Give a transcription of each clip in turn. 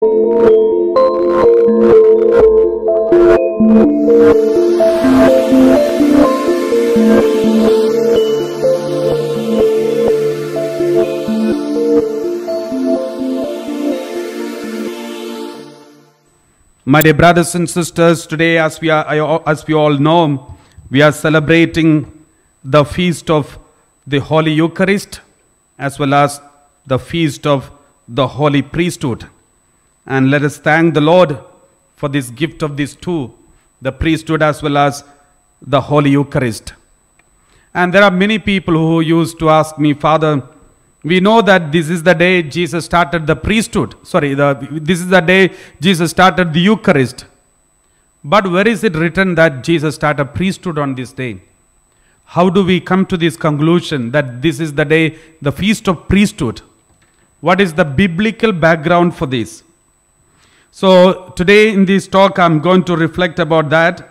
My dear brothers and sisters, today as we all know, we are celebrating the feast of the Holy Eucharist as well as the feast of the Holy Priesthood. And let us thank the Lord for this gift of these two, the priesthood as well as the Holy Eucharist. And there are many people who used to ask me, Father, we know that this is the day Jesus started the priesthood. This is the day Jesus started the Eucharist. But where is it written that Jesus started priesthood on this day? How do we come to this conclusion that this is the day, the feast of priesthood? What is the biblical background for this? So today in this talk I'm going to reflect about that.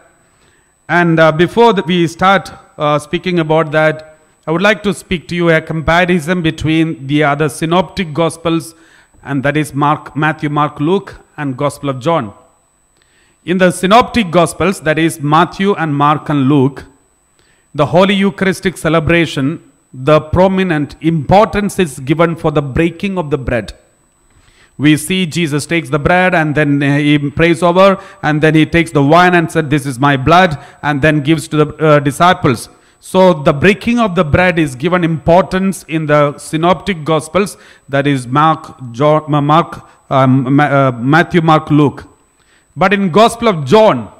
And before we start speaking about that, I would like to speak to you a comparison between the other synoptic gospels, and that is Matthew, Mark, Luke, and Gospel of John. In the synoptic gospels, that is Matthew and Mark and Luke, the Holy Eucharistic celebration, the prominent importance is given for the breaking of the bread. We see Jesus takes the bread and then he prays over, and then he takes the wine and said, "This is my blood," and then gives to the disciples. So the breaking of the bread is given importance in the synoptic gospels, that is Matthew, Mark, Luke. But in Gospel of John,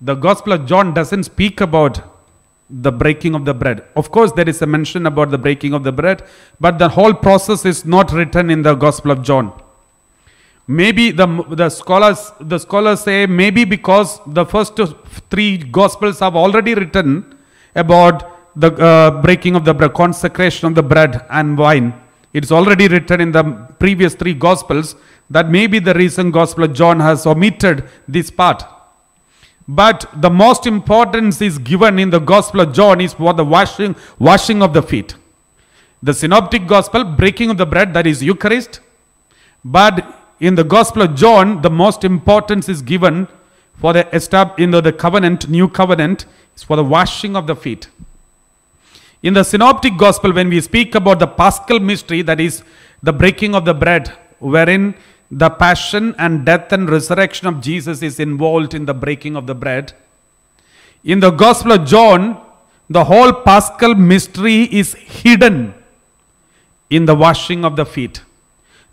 the Gospel of John doesn't speak about the breaking of the bread. Of course, there is a mention about the breaking of the bread, but the whole process is not written in the Gospel of John. Maybe the scholars say maybe because the first three Gospels have already written about the breaking of the bread, consecration of the bread and wine. It's already written in the previous three Gospels. That may be the reason Gospel of John has omitted this part. But the most importance is given in the Gospel of John is for the washing of the feet. The synoptic gospel, breaking of the bread, that is Eucharist. But in the Gospel of John, the most importance is given for the covenant, new covenant, is for the washing of the feet. In the synoptic gospel, when we speak about the Paschal mystery, that is the breaking of the bread, wherein the passion and death and resurrection of Jesus is involved in the breaking of the bread. In the Gospel of John, the whole Paschal mystery is hidden in the washing of the feet.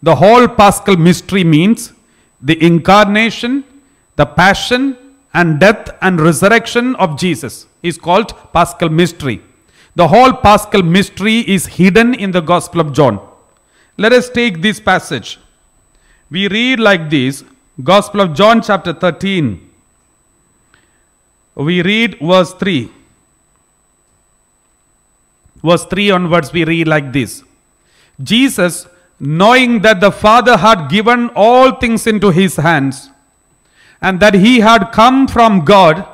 The whole Paschal mystery means the incarnation, the passion and death and resurrection of Jesus is called Paschal mystery. The whole Paschal mystery is hidden in the Gospel of John. Let us take this passage. We read like this, Gospel of John chapter 13. We read verse 3. Verse 3 onwards we read like this. Jesus, knowing that the Father had given all things into his hands, and that he had come from God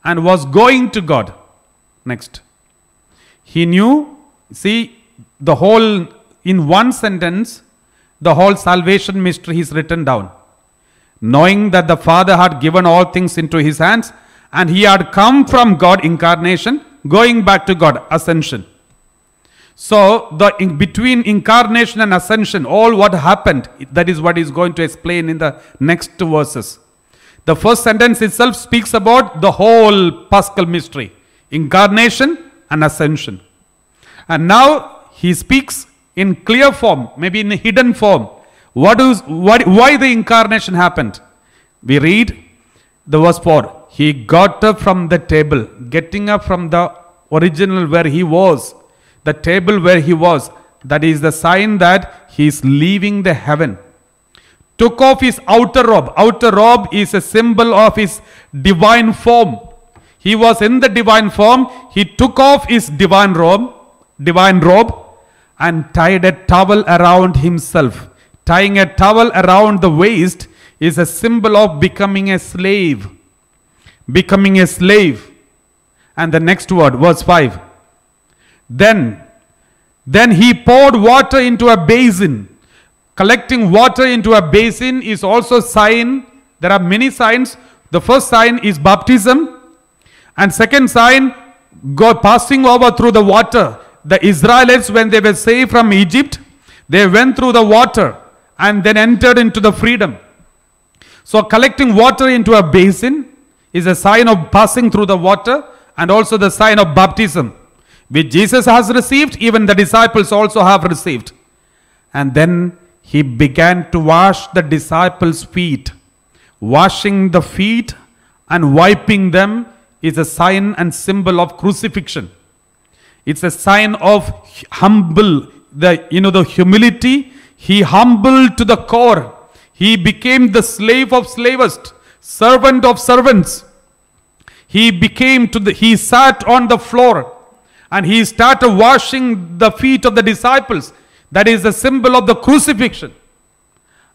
and was going to God. Next. He knew, see, the whole, in one sentence, the whole salvation mystery is written down. Knowing that the Father had given all things into his hands, and he had come from God, incarnation, going back to God, ascension. So, between incarnation and ascension, all what happened, that is what is going to explain in the next verses. The first sentence itself speaks about the whole Paschal mystery, incarnation and ascension. And now he speaks in clear form, maybe in hidden form. Why the incarnation happened? We read the verse 4. He got up from the table, getting up from the original where he was, the table where he was. That is the sign that he is leaving the heaven. Took off his outer robe. Outer robe is a symbol of his divine form. He was in the divine form. He took off his divine robe, and tied a towel around himself. Tying a towel around the waist is a symbol of becoming a slave. Becoming a slave. And the next word, verse 5. Then he poured water into a basin. collecting water into a basin is also sign. There are many signs. The first sign is baptism. And second sign, God passing over through the water. The Israelites, when they were saved from Egypt, they went through the water and then entered into the freedom. So collecting water into a basin is a sign of passing through the water, and also the sign of baptism, which Jesus has received, even the disciples also have received. And then he began to wash the disciples' feet. Washing the feet and wiping them is a sign and symbol of crucifixion. It's a sign of the humility. He humbled to the core. He became the slave of slavest, servant of servants. He sat on the floor and he started washing the feet of the disciples. That is the symbol of the crucifixion.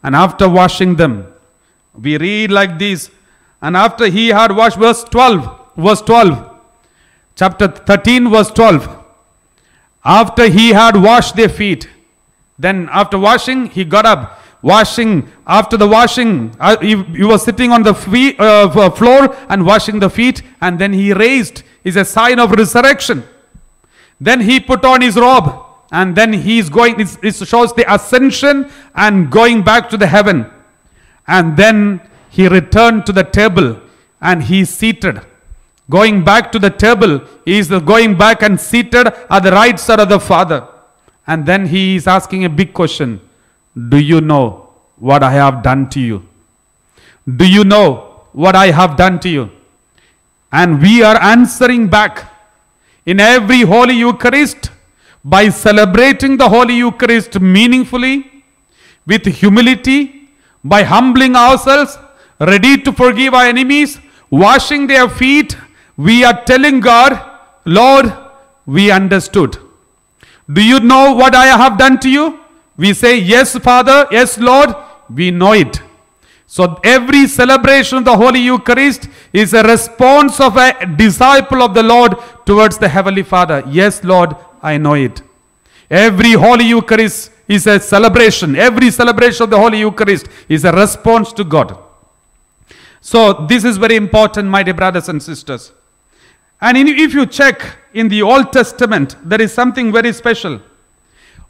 And after washing them, we read like this. And after he had washed, verse 12, chapter 13, verse 12. After he had washed their feet, then after washing, he got up. After the washing, he was sitting on the floor and washing the feet, and then he raised. Is a sign of resurrection. Then he put on his robe, and then he is going. It shows the ascension and going back to the heaven. And then he returned to the table and he seated. Going back to the table, he is going back and seated at the right side of the Father. And then he is asking a big question. Do you know what I have done to you? Do you know what I have done to you? And we are answering back in every Holy Eucharist by celebrating the Holy Eucharist meaningfully, with humility, by humbling ourselves, ready to forgive our enemies, washing their feet. We are telling God, Lord, we understood. Do you know what I have done to you? We say, yes, Father, yes, Lord, we know it. So every celebration of the Holy Eucharist is a response of a disciple of the Lord towards the Heavenly Father. Yes, Lord, I know it. Every Holy Eucharist is a celebration. Every celebration of the Holy Eucharist is a response to God. So this is very important, my dear brothers and sisters. And if you check in the Old Testament, there is something very special.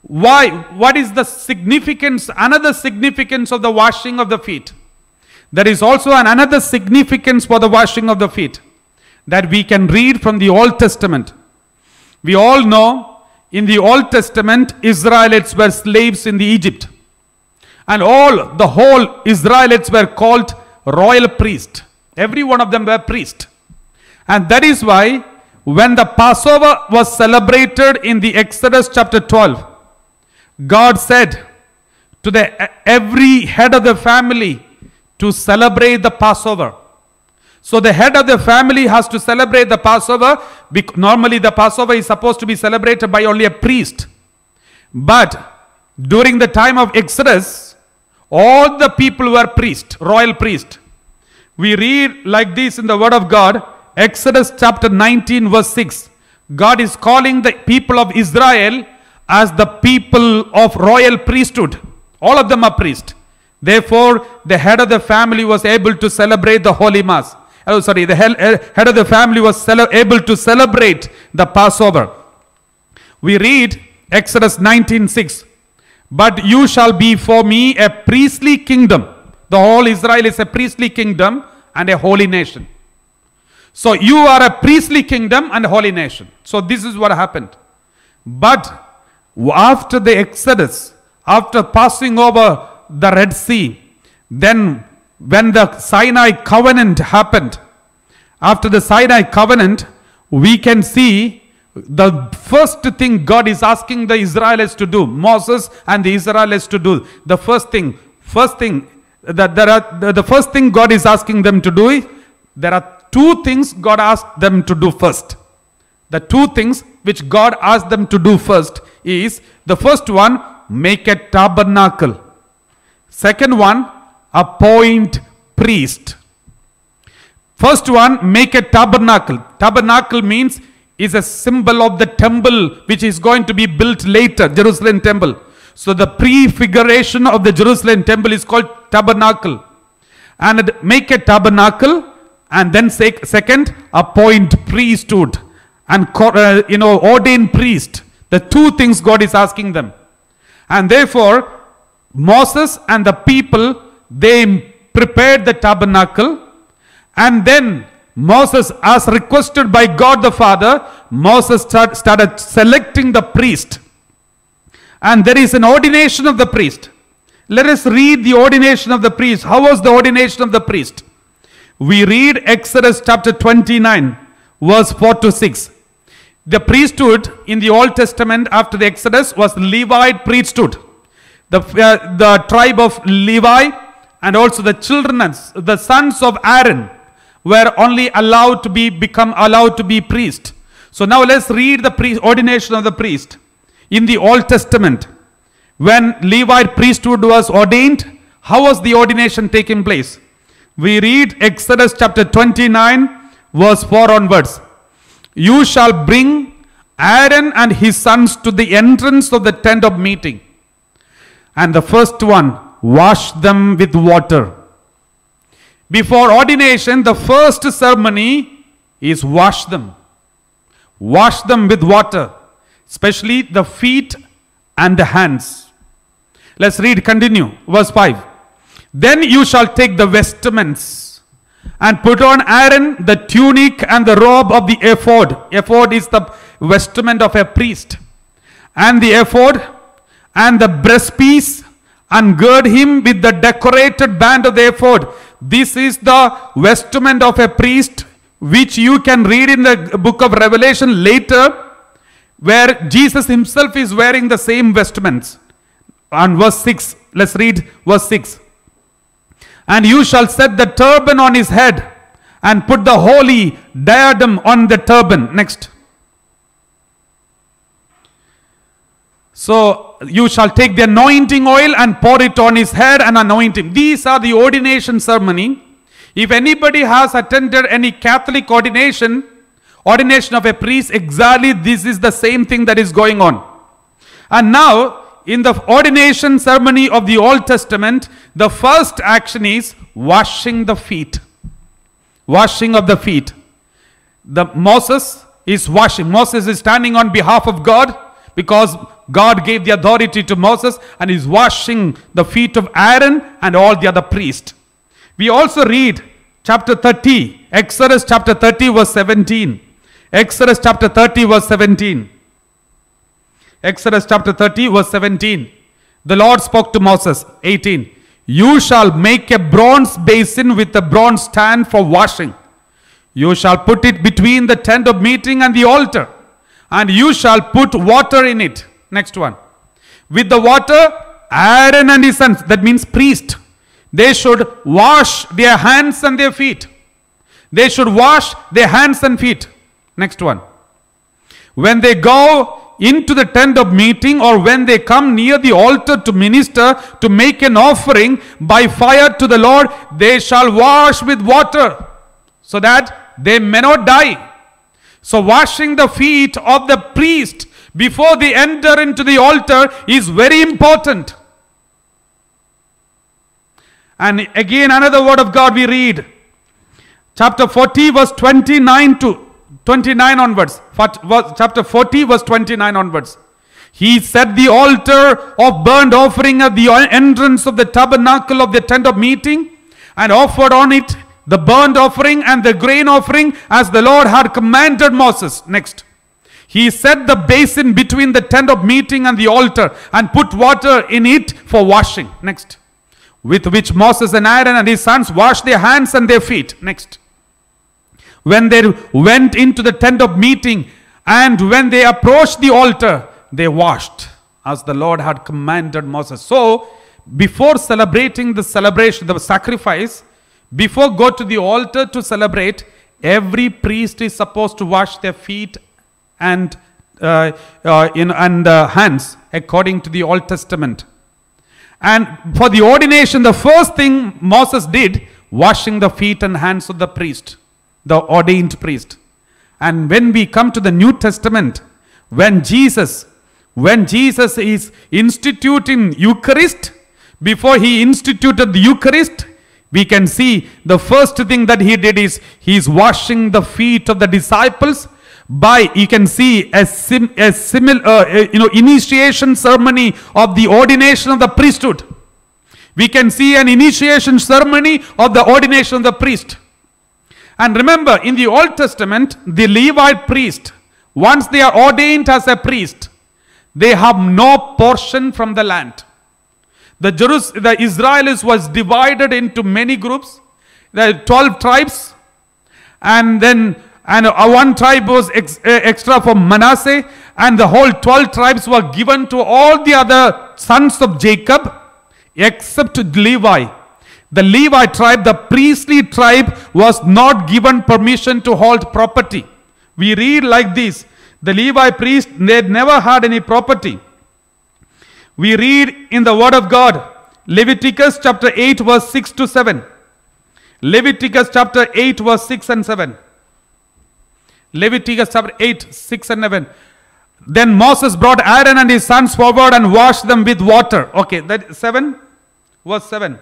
Why? What is the significance, another significance of the washing of the feet? There is also another significance for the washing of the feet that we can read from the Old Testament. We all know in the Old Testament, Israelites were slaves in the Egypt. And the whole Israelites were called royal priest. Every one of them were priest. And that is why when the Passover was celebrated in the Exodus chapter 12, God said to every head of the family to celebrate the Passover. So the head of the family has to celebrate the Passover. Normally the Passover is supposed to be celebrated by only a priest. But during the time of Exodus, all the people were priests, royal priests. We read like this in the Word of God, Exodus chapter 19 verse 6. God is calling the people of Israel as the people of royal priesthood. All of them are priests. Therefore, the head of the family was able to celebrate the Holy Mass. The head of the family was able to celebrate the Passover. We read Exodus 19:6. But you shall be for me a priestly kingdom. The whole Israel is a priestly kingdom and a holy nation. So you are a priestly kingdom and a holy nation. So this is what happened. But after the Exodus, after passing over the Red Sea, then when the Sinai covenant happened, after the Sinai covenant, we can see the first thing God is asking the Israelites to do, Moses and the Israelites to do, the first thing God is asking them to do, there are two things God asked them to do first. The two things which God asked them to do first is, the first one, make a tabernacle. Second one, appoint priest. First one, make a tabernacle. Tabernacle means is a symbol of the temple which is going to be built later, Jerusalem temple. So the prefiguration of the Jerusalem temple is called tabernacle. And make a tabernacle, and then second, appoint priesthood and ordain priest. The two things God is asking them. And therefore, Moses and the people, they prepared the tabernacle, and then Moses, as requested by God the Father, Moses started selecting the priest. And there is an ordination of the priest. Let us read the ordination of the priest. How was the ordination of the priest? We read Exodus chapter 29, verse 4 to 6. The priesthood in the Old Testament after the Exodus was Levite priesthood. The tribe of Levi and also the children, the sons of Aaron, were only allowed to be priest. So now let's read the ordination of the priest. In the Old Testament, when Levite priesthood was ordained, how was the ordination taking place? We read Exodus chapter 29, verse 4 onwards. You shall bring Aaron and his sons to the entrance of the tent of meeting. And the first one, wash them with water. Before ordination, the first ceremony is wash them. Wash them with water, especially the feet and the hands. Let's read, continue. Verse 5. Then you shall take the vestments and put on Aaron the tunic and the robe of the ephod. Ephod is the vestment of a priest. And the ephod and the breastpiece, and gird him with the decorated band of the ephod. This is the vestment of a priest, which you can read in the book of Revelation later, where Jesus himself is wearing the same vestments. And verse 6, let's read verse 6. And you shall set the turban on his head and put the holy diadem on the turban. Next. So you shall take the anointing oil and pour it on his head and anoint him. These are the ordination ceremony. If anybody has attended any Catholic ordination of a priest, exactly this is the same thing that is going on. And now, in the ordination ceremony of the Old Testament, the first action is washing the feet. Washing of the feet. Moses is washing. Moses is standing on behalf of God, because God gave the authority to Moses, and is washing the feet of Aaron and all the other priests. We also read chapter 30, Exodus chapter 30 verse 17. Exodus chapter 30 verse 17. Exodus chapter 30 verse 17. The Lord spoke to Moses. 18. You shall make a bronze basin with a bronze stand for washing. You shall put it between the tent of meeting and the altar, and you shall put water in it. Next one. With the water, Aaron and his sons, that means priest, they should wash their hands and their feet. They should wash their hands and feet. Next one. When they go into the tent of meeting, or when they come near the altar to minister, to make an offering by fire to the Lord, they shall wash with water, so that they may not die. So washing the feet of the priest before they enter into the altar is very important. And again, another word of God we read. Chapter 40 verse 29 to 29 onwards. Chapter 40 verse 29 onwards. He set the altar of burnt offering at the entrance of the tabernacle of the tent of meeting, and offered on it the burnt offering and the grain offering, as the Lord had commanded Moses. Next. He set the basin between the tent of meeting and the altar, and put water in it for washing. Next. With which Moses and Aaron and his sons washed their hands and their feet. Next. When they went into the tent of meeting, and when they approached the altar, they washed as the Lord had commanded Moses. So, before celebrating the sacrifice, before go to the altar to celebrate, every priest is supposed to wash their feet and hands according to the Old Testament. And for the ordination, the first thing Moses did, washing the feet and hands of the priest, the ordained priest. And when we come to the New Testament, when Jesus when Jesus is instituting Eucharist, before he instituted the Eucharist, we can see the first thing that he did is he is washing the feet of the disciples by, you can see a similar initiation ceremony of the ordination of the priesthood. We can see an initiation ceremony of the ordination of the priest. And remember, in the Old Testament, the Levite priest, once they are ordained as a priest, they have no portion from the land. The Israelites was divided into many groups. There are 12 tribes, and one tribe was extra for Manasseh, and the whole 12 tribes were given to all the other sons of Jacob except Levi. The Levi tribe, the priestly tribe, was not given permission to hold property. We read like this: the Levi priest, they never had any property. We read in the word of God, Leviticus chapter 8 verse 6 to 7. Leviticus chapter 8 verse 6 and 7. Leviticus chapter 8, 6 and 7. Then Moses brought Aaron and his sons forward and washed them with water. Okay, that 7, verse 7.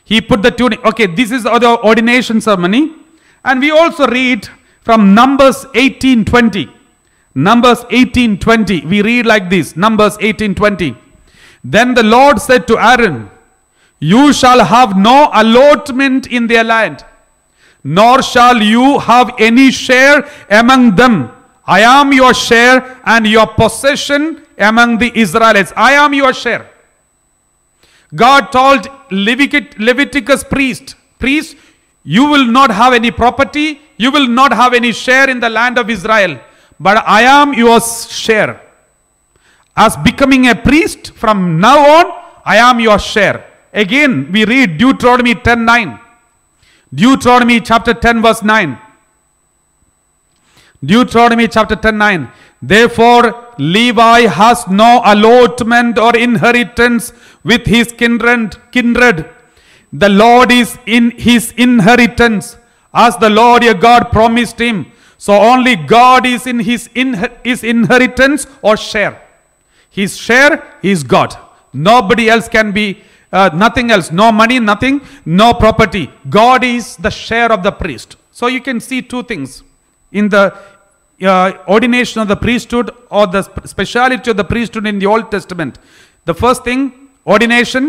He put the tunic. Okay, this is the ordination ceremony. And we also read from Numbers 18:20. Numbers 18:20. We read like this. Numbers 18:20. Then the Lord said to Aaron, you shall have no allotment in their land, nor shall you have any share among them. I am your share and your possession among the Israelites. I am your share. God told Leviticus priest, you will not have any property, you will not have any share in the land of Israel, but I am your share. As becoming a priest, from now on, I am your share. Again, we read Deuteronomy 10:9. Deuteronomy chapter 10 verse 9. Deuteronomy chapter 10:9. Therefore, Levi has no allotment or inheritance with his kindred. The Lord is in his inheritance, as the Lord your God promised him. So only God is in his inheritance or share. His share is God. Nobody else can be, nothing else. No money, nothing, no property. God is the share of the priest. So you can see two things in the ordination of the priesthood, or the speciality of the priesthood in the Old Testament. The first thing, ordination,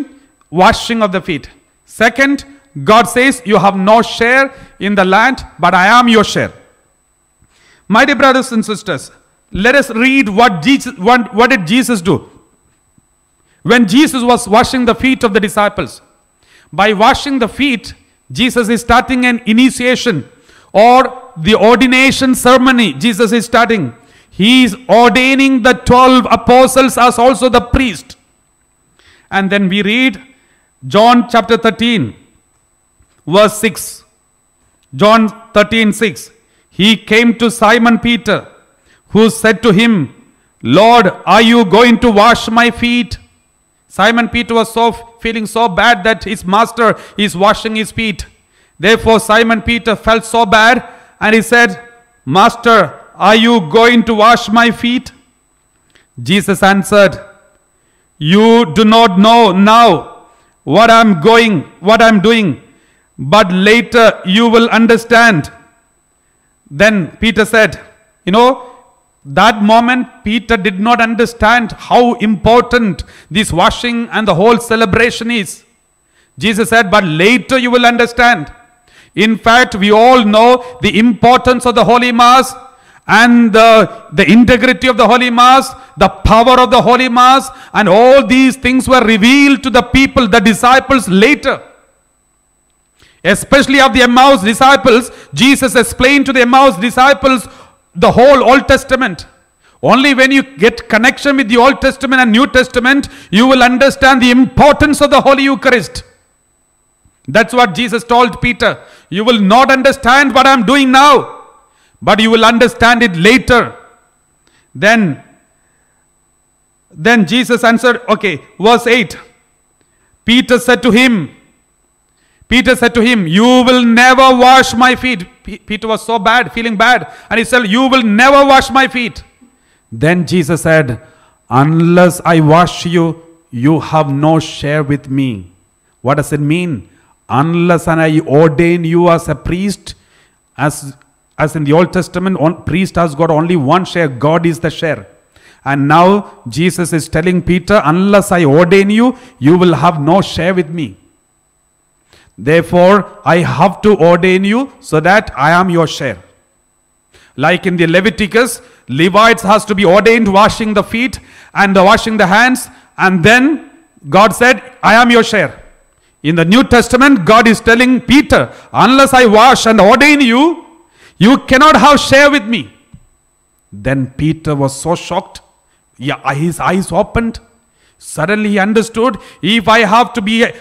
washing of the feet. Second, God says, you have no share in the land, but I am your share. My dear brothers and sisters, let us read what did Jesus do when Jesus was washing the feet of the disciples. By washing the feet, Jesus is starting an initiation, or the ordination ceremony. Jesus is starting. He is ordaining the 12 apostles as also the priest. And then we read John chapter 13 verse 6. John 13:6. He came to Simon Peter, who said to him, Lord, are you going to wash my feet? Simon Peter was feeling so bad that his master is washing his feet. Therefore Simon Peter felt so bad, and he said, Master, are you going to wash my feet? Jesus answered, you do not know now what I'm doing, but later you will understand. Then Peter said, that moment Peter did not understand how important this washing and the whole celebration is. Jesus said, but later you will understand. In fact, we all know the importance of the Holy Mass and the integrity of the Holy Mass, the power of the Holy Mass, and all these things were revealed to the people, the disciples, later. Especially of the Emmaus disciples, Jesus explained to the Emmaus disciples the whole Old Testament. Only when you get connection with the Old Testament and New Testament, you will understand the importance of the Holy Eucharist. That's what Jesus told Peter. You will not understand what I'm doing now, but you will understand it later. Then Jesus answered, okay, verse 8. Peter said to him, you will never wash my feet. Peter was so bad, feeling bad. And he said, you will never wash my feet. Then Jesus said, unless I wash you, you have no share with me. What does it mean? Unless I ordain you as a priest, as in the Old Testament, priest has got only one share. God is the share. And now Jesus is telling Peter, unless I ordain you, you will have no share with me. Therefore, I have to ordain you so that I am your share. Like in the Leviticus, Levites has to be ordained washing the feet and washing the hands. And then God said, I am your share. In the New Testament, God is telling Peter, unless I wash and ordain you, you cannot have share with me. Then Peter was so shocked. Yeah, his eyes opened. Suddenly he understood, if I have to believe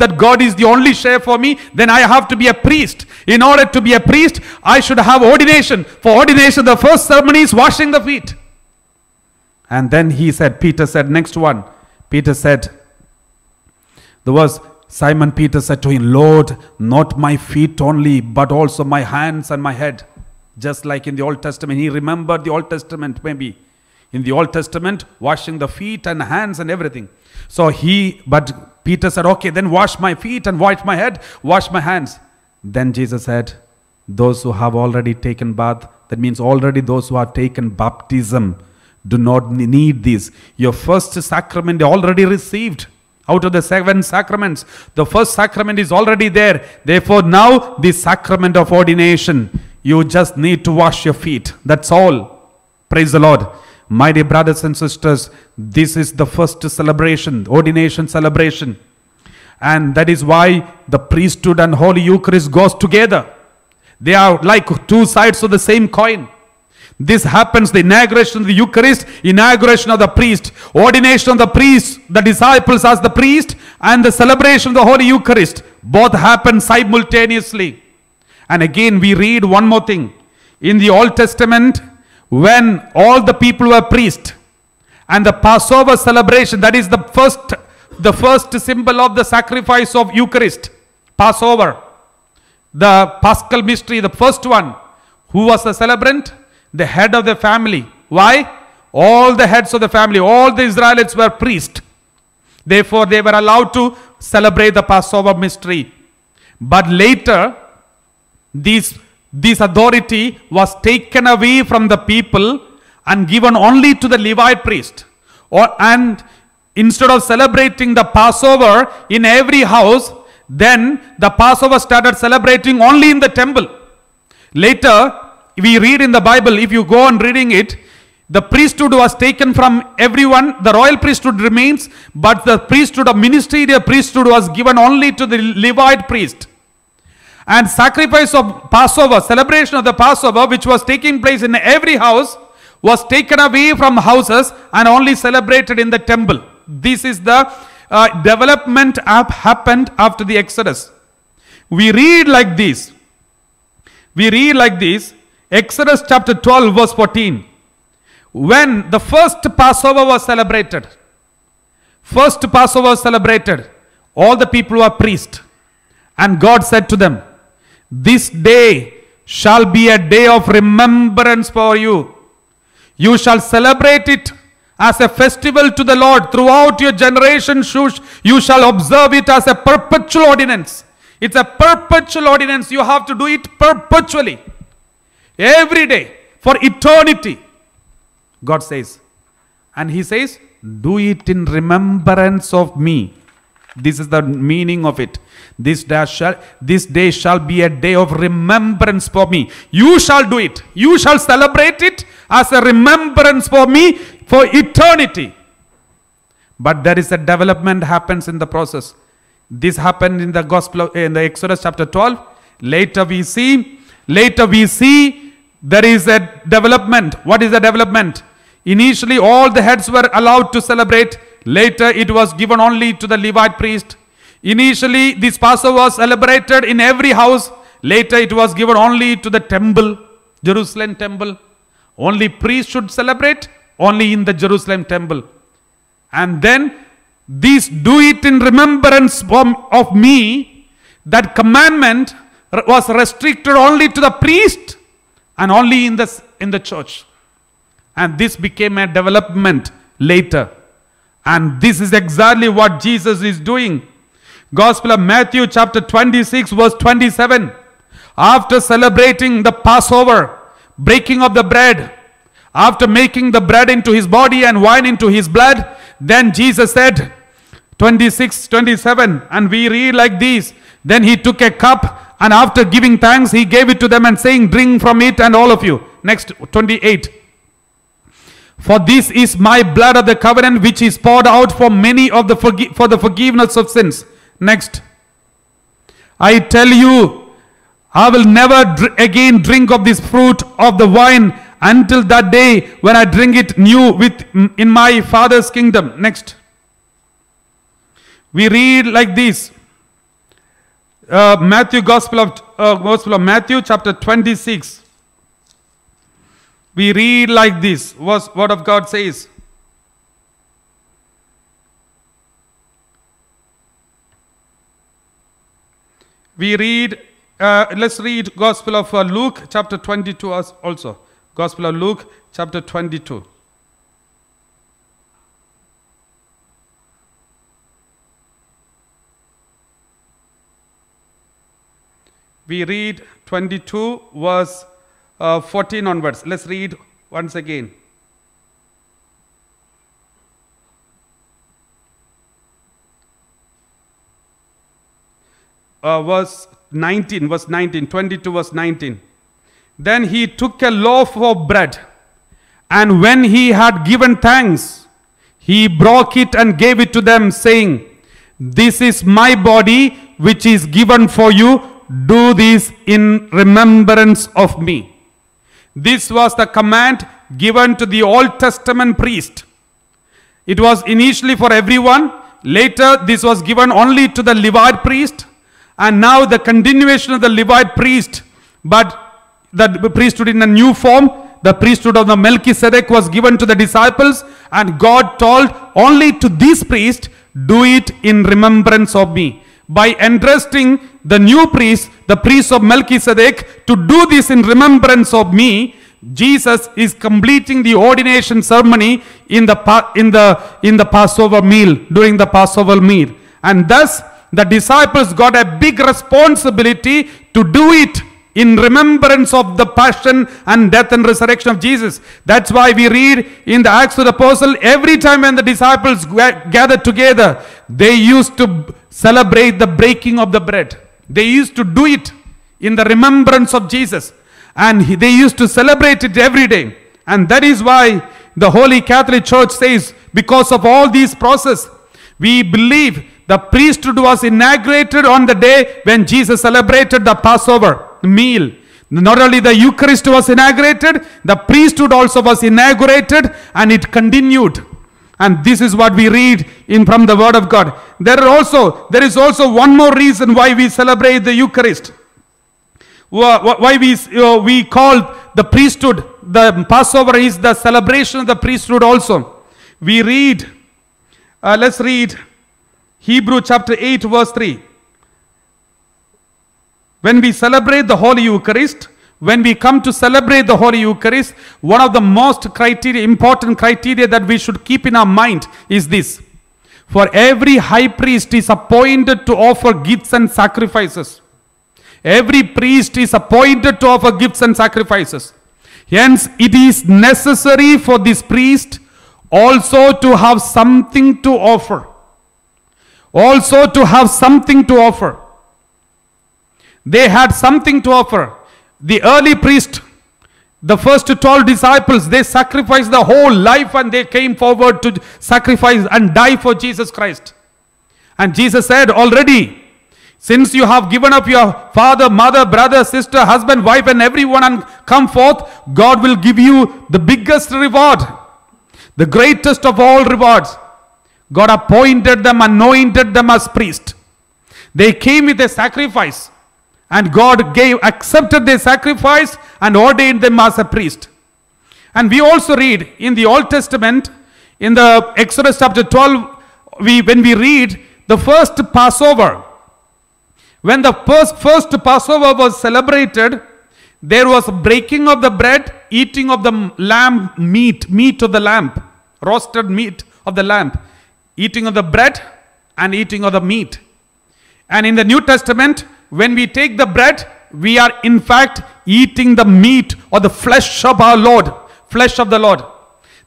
that God is the only share for me, then I have to be a priest. In order to be a priest, I should have ordination. For ordination, the first ceremony is washing the feet. And then Peter said, next one. Peter said, Simon Peter said to him, Lord, not my feet only, but also my hands and my head. Just like in the Old Testament, he remembered the Old Testament maybe. In the Old Testament, washing the feet and hands and everything. But Peter said, okay, then wash my feet and wash my head, wash my hands. Then Jesus said, those who have already taken bath, that means already those who have taken baptism, do not need this. Your first sacrament already received. Out of the 7 sacraments, the first sacrament is already there. Therefore, now the sacrament of ordination, you just need to wash your feet. That's all. Praise the Lord. My dear brothers and sisters, this is the first celebration, ordination celebration. And that is why the priesthood and Holy Eucharist goes together. They are like two sides of the same coin. This happens, the inauguration of the Eucharist, inauguration of the priest, ordination of the priest, the disciples as the priest, and the celebration of the Holy Eucharist. Both happen simultaneously. And again, we read one more thing. In the Old Testament, when all the people were priests, and the Passover celebration, that is the first symbol of the sacrifice of Eucharist, Passover, the Paschal mystery, the first one. Who was the celebrant? The head of the family. Why? All the heads of the family, all the Israelites were priests. Therefore, they were allowed to celebrate the Passover mystery. But later, this authority was taken away from the people and given only to the Levite priest. And instead of celebrating the Passover in every house, then the Passover started celebrating only in the temple. Later, we read in the Bible, if you go on reading it, the priesthood was taken from everyone. The royal priesthood remains, but the priesthood of ministerial priesthood was given only to the Levite priest. And sacrifice of Passover, celebration of the Passover, which was taking place in every house, was taken away from houses and only celebrated in the temple. This is the development happened after the Exodus. We read like this. Exodus chapter 12 verse 14. When the first Passover was celebrated, all the people were priests. And God said to them, this day shall be a day of remembrance for you. You shall celebrate it as a festival to the Lord. Throughout your generations, you shall observe it as a perpetual ordinance. It's a perpetual ordinance. You have to do it perpetually. Every day, for eternity. God says. And he says, do it in remembrance of me. This is the meaning of it. This day shall be a day of remembrance for me. You shall do it. You shall celebrate it as a remembrance for me for eternity. But there is a development happens in the process. This happened in the Gospel in the Exodus chapter 12. Later we see there is a development. What is the development? Initially all the heads were allowed to celebrate. Later it was given only to the Levite priest. Initially this Passover was celebrated in every house. Later it was given only to the temple, Jerusalem temple. Only priests should celebrate only in the Jerusalem temple. And then this do it in remembrance of me. That commandment was restricted only to the priest and only in the church. And this became a development later. And this is exactly what Jesus is doing. Gospel of Matthew chapter 26 verse 27. After celebrating the Passover, breaking of the bread, after making the bread into his body and wine into his blood, then Jesus said, 26:27, and we read like this, then he took a cup and after giving thanks, he gave it to them and saying, drink from it and all of you. Next, 28. For this is my blood of the covenant which is poured out for many of for the forgiveness of sins. Next. I tell you, I will never again drink of this fruit of the wine until that day when I drink it new in my Father's kingdom. Next. We read like this. Gospel of Matthew chapter 26. We read like this. What word of God says. We read, let's read Gospel of Luke chapter 22 also. Gospel of Luke chapter 22. We read 22 verse 14 onwards. Let's read once again. Verse 19, 22 verse 19. Then he took a loaf of bread, and when he had given thanks, he broke it and gave it to them, saying, this is my body which is given for you. Do this in remembrance of me. This was the command given to the Old Testament priest. It was initially for everyone. Later, this was given only to the Levite priest. And now the continuation of the Levite priest, but the priesthood in a new form, the priesthood of the Melchizedek was given to the disciples, and God told only to this priest, do it in remembrance of me. By entrusting the new priest, the priest of Melchizedek, to do this in remembrance of me, Jesus is completing the ordination ceremony in the Passover meal, during the Passover meal. And thus, the disciples got a big responsibility to do it in remembrance of the passion and death and resurrection of Jesus. That's why we read in the Acts of the Apostle, every time when the disciples gathered together, they used to celebrate the breaking of the bread. They used to do it in the remembrance of Jesus. And they used to celebrate it every day. And that is why the Holy Catholic Church says, because of all these processes, we believe the priesthood was inaugurated on the day when Jesus celebrated the Passover meal. Not only the Eucharist was inaugurated, the priesthood also was inaugurated, and it continued. And this is what we read from the Word of God. There is also one more reason why we celebrate the Eucharist. Why we call the priesthood, the Passover is the celebration of the priesthood also. We read, let's read Hebrew chapter 8 verse 3. When we celebrate the Holy Eucharist, when we come to celebrate the Holy Eucharist, one of the most important criteria that we should keep in our mind is this. For every high priest is appointed to offer gifts and sacrifices. Every priest is appointed to offer gifts and sacrifices. Hence, it is necessary for this priest also to have something to offer. Also to have something to offer. They had something to offer. The early priest, the first 12 disciples, they sacrificed the whole life and they came forward to sacrifice and die for Jesus Christ. And Jesus said already, since you have given up your father, mother, brother, sister, husband, wife and everyone and come forth, God will give you the biggest reward. The greatest of all rewards. God appointed them, anointed them as priests. They came with a sacrifice. And God accepted their sacrifice and ordained them as a priest. And we also read in the Old Testament, in the Exodus chapter 12, when we read the first Passover, when the first Passover was celebrated, There was breaking of the bread, eating of the lamb meat of the lamb, roasted meat of the lamb, eating of the bread and eating of the meat. And in the New Testament, when we take the bread, we are in fact eating the meat or the flesh of our Lord, flesh of the Lord.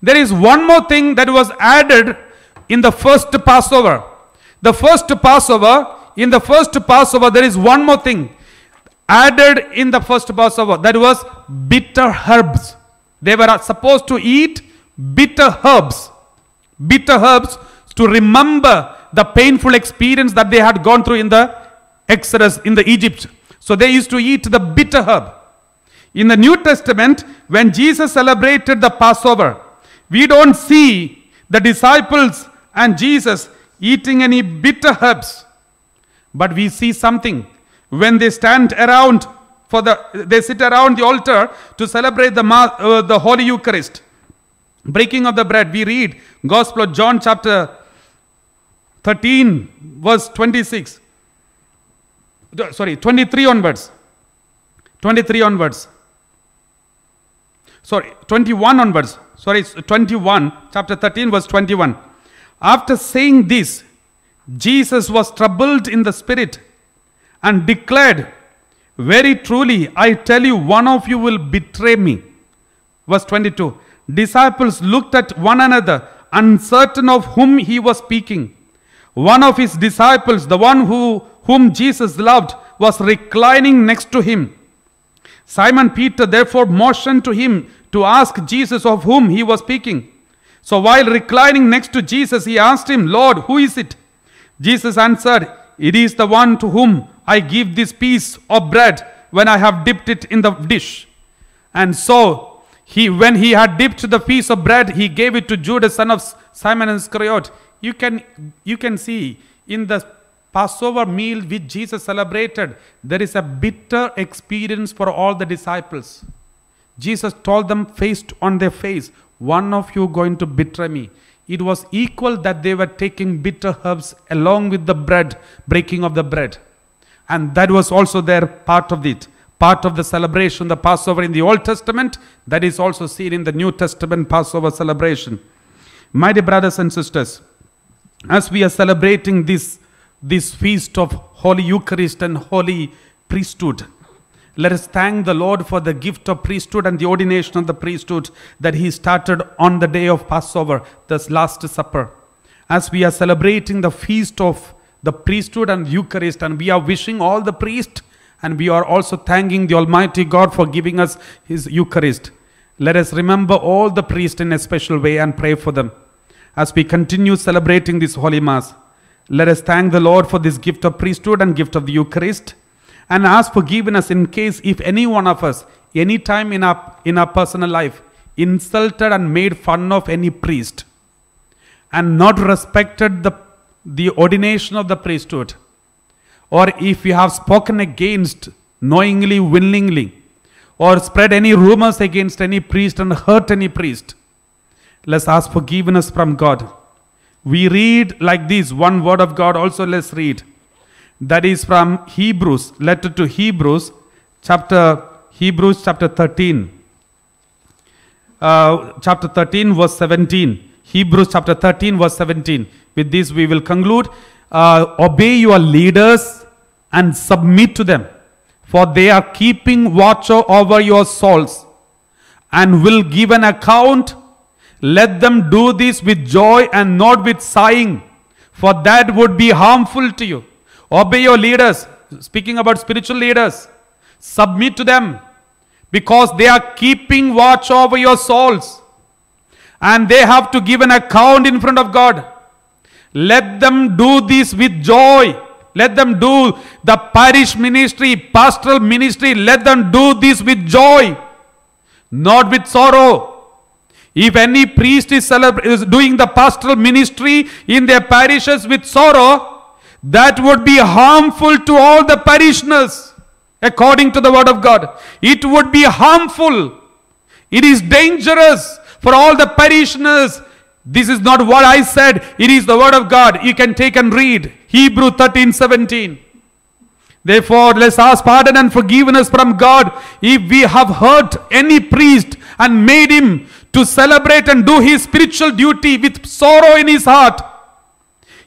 There is one more thing that was added in the first Passover. The first Passover, in the first Passover, there is one more thing added in the first Passover. That was bitter herbs. They were supposed to eat bitter herbs. Bitter herbs to remember the painful experience that they had gone through in the Exodus, in the Egypt. So they used to eat the bitter herb. In the New Testament, when Jesus celebrated the Passover, we don't see the disciples and Jesus eating any bitter herbs. But we see something. When they stand around they sit around the altar to celebrate the Holy Eucharist, breaking of the bread. We read Gospel of John chapter 13 verse 26. Sorry, 23 onwards. 23 onwards. Sorry, 21 onwards. Sorry, 21, chapter 13 verse 21. After saying this, Jesus was troubled in the spirit and declared, very truly, I tell you, one of you will betray me. Verse 22. Disciples looked at one another, uncertain of whom he was speaking. One of his disciples, the one whom Jesus loved, was reclining next to him. Simon Peter therefore motioned to him to ask Jesus of whom he was speaking. So while reclining next to Jesus, he asked him, Lord, who is it? Jesus answered, it is the one to whom I give this piece of bread when I have dipped it in the dish. And so, when he had dipped the piece of bread, he gave it to Judas, son of Simon Iscariot. You can see in the Passover meal which Jesus celebrated, there is a bitter experience for all the disciples. Jesus told them face on their face, one of you going to betray me. It was equal that they were taking bitter herbs along with the bread, breaking of the bread. And that was also their part of it. Part of the celebration, the Passover in the Old Testament, that is also seen in the New Testament Passover celebration. My dear brothers and sisters, as we are celebrating this feast of Holy Eucharist and Holy Priesthood, let us thank the Lord for the gift of priesthood and the ordination of the priesthood that he started on the day of Passover, this Last Supper. As we are celebrating the feast of the priesthood and Eucharist, and we are wishing all the priests, and we are also thanking the Almighty God for giving us his Eucharist. Let us remember all the priests in a special way and pray for them. As we continue celebrating this Holy Mass, let us thank the Lord for this gift of priesthood and gift of the Eucharist, and ask forgiveness in case if any one of us, any time in our personal life, insulted and made fun of any priest, and not respected the ordination of the priesthood, or if we have spoken against knowingly, willingly, or spread any rumors against any priest and hurt any priest, let's ask forgiveness from God. We read like this, one word of God also let's read. That is from Hebrews, letter to Hebrews chapter 13. Chapter 13 verse 17. Hebrews chapter 13 verse 17. With this we will conclude. Obey your leaders and submit to them, for they are keeping watch over your souls and will give an account. Let them do this with joy and not with sighing, for that would be harmful to you. Obey your leaders, speaking about spiritual leaders. Submit to them, because they are keeping watch over your souls, and they have to give an account in front of God. Let them do this with joy. Let them do the parish ministry, pastoral ministry. Let them do this with joy, not with sorrow. If any priest is doing the pastoral ministry in their parishes with sorrow, that would be harmful to all the parishioners, according to the word of God. It would be harmful. It is dangerous for all the parishioners. This is not what I said. It is the word of God. You can take and read Hebrews 13:17. Therefore, let's ask pardon and forgiveness from God if we have hurt any priest and made him to celebrate and do his spiritual duty with sorrow in his heart.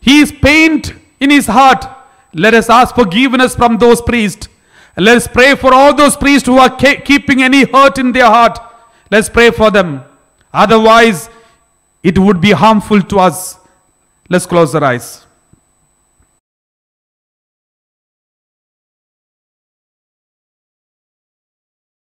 He is pained in his heart. Let us ask forgiveness from those priests. Let us pray for all those priests who are keeping any hurt in their heart. Let's pray for them. Otherwise, it would be harmful to us. Let's close our eyes.